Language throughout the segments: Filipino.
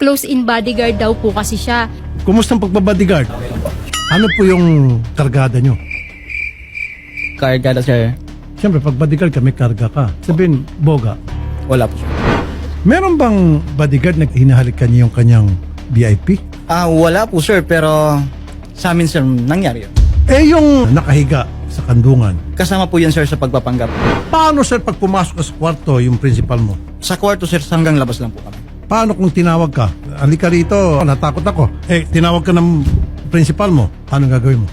close-in bodyguard daw po kasi siya. Kumusta ang pagbabodyguard? Ano po yung kargada nyo? Kargada, sir. Siyempre, pag bodyguard ka, may karga ka. Sabihin, boga. Wala po, sir. Meron bang bodyguard na hinahalikan niyo yung kanyang VIP? Wala po, sir. Pero sa amin, sir, nangyari yun. Eh, yung nakahiga sa kandungan. Kasama po yan, sir, sa pagpapanggap. Paano, sir, pag pumasok ka sa kwarto, yung principal mo? Sa kwarto, sir, hanggang labas lang po kami. Paano kung tinawag ka? Alika rito, natakot ako. Eh, tinawag ka ng principal mo. Paano gagawin mo?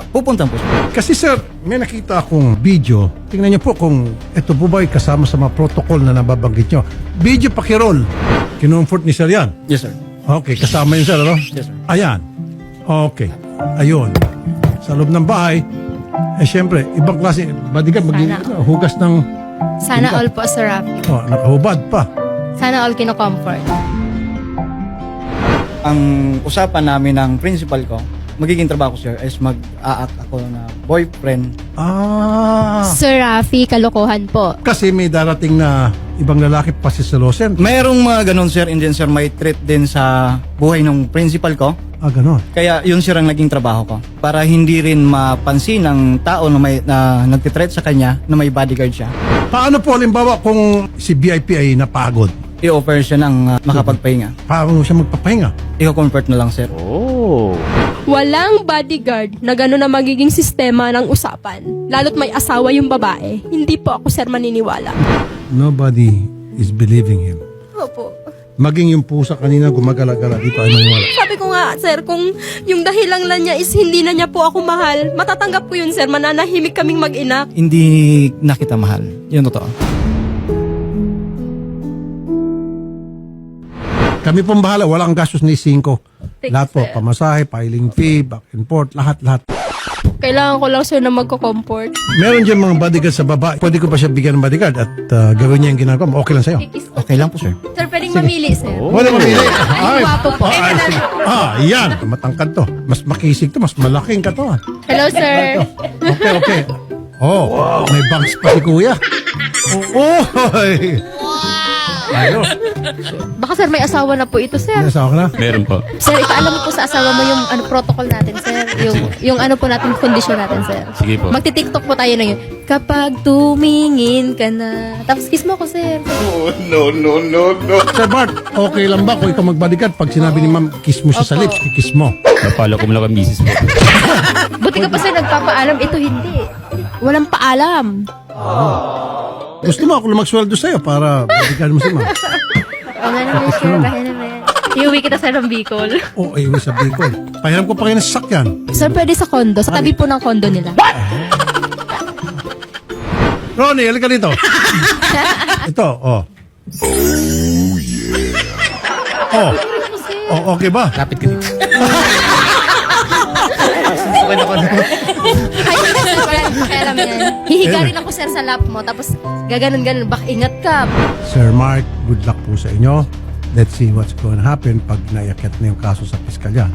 Pupuntan po, sir. Kasi sir, may nakita akong video. Tingnan niyo po kung ito po ba ay kasama sa mga protocol na nababanggit niyo. Video pakirol. Kinumfort ni sir yan. Yes, sir. Okay, kasama yun sir, ano? Yes, sir. Ayan. Okay. Ayun. Sa loob ng bahay, eh syempre, ibang klase, bodyguard, hugas ng, Sana all po, Sir Rafi. nakahubad pa. Sana all kino-comfort. Ang usapan namin ng principal ko, magiging trabaho ko, sir, is mag-a-act ako na boyfriend. Sir Rafi, kalokohan po. Kasi may darating na ibang lalaki pa si Selosen. Mayroong mga ganun, sir, and then, sir, may threat din sa buhay ng principal ko. Ganon. Kaya yun, sir, ang naging trabaho ko. Para hindi rin mapansin ng tao na nagtitreat sa kanya na may bodyguard siya. Paano po halimbawa kung si VIP ay napagod? I-offer siya ng makapagpahinga. Paano siya magpapahinga? I-convert na lang, sir. Walang bodyguard na gano'n na magiging sistema ng usapan. Lalo't may asawa yung babae. Hindi po ako, sir, maniniwala. Nobody is believing him. Opo. Maging yung pusa kanina gumagala-gala dito ay maniwala. Sabi ko nga, sir, kung yung dahilan lang niya is hindi na niya po ako mahal, matatanggap ko yun, sir. Mananahimik kaming mag-ina. Hindi na kita mahal. Yun totoo. Kami pong bahala, walang gastos ni 5. Thanks, Lahat po, sir. pamasahe, filing fee, back and forth, lahat. Kailangan ko lang, sir, na magko-comfort. Meron dyan mga bodyguard sa baba. Pwede ko ba siya bigyan ng bodyguard at gawin niya yung ginagawa mo? Okay lang sa'yo? Okay lang po, sir. Sir, pwedeng mamili, sir. Wala mamili. Ay, guwapo po. Sige. Yan. Matangkad to. Mas makisig to. Mas malaking ka to. Hello, sir. Okay. Oh, may bangs pa si kuya. Ayun. Baka, sir, may asawa na po ito, sir. Nasawa ka na? Meron po. Sir, ipaalam mo po sa asawa mo yung protocol natin, sir. Yung ano po natin, condition natin, sir. Sige po. Magti-tiktok po tayo na yun. Kapag tumingin ka na. Tapos kiss mo ko, sir. Sir Bart, okay lang ba kung ikaw mag-bodyguard? Pag sinabi ni ma'am, kiss mo siya sa Opo. lips, kikiss mo. Napalo ko mula kang misis po. Buti ka pa, sir, nagpapaalam. Ito hindi. Walang paalam. Gusto mo ako na magsweldo sa'yo para bodyguard mo si ma'am? O nga naman, sir. Kaya naman. Iuwi kita, sir, ng Bicol. Oo, ayun sa Bicol. Pahiram ko pa kayo ng sasakyan. Sir, pwede sa condo. Sa tabi po ng condo nila. Ronnie, halika dito. Ito, oh. Oh, okay ba? Lapit ka dito. Kaya alam yan. Hihiga rin ako, sir, sa lap mo. Tapos, gaganon-ganon. Bak, ingat ka. Sir Mark, good luck po sa inyo. Let's see what's going to happen pag naiakit na yung kaso sa piskalya.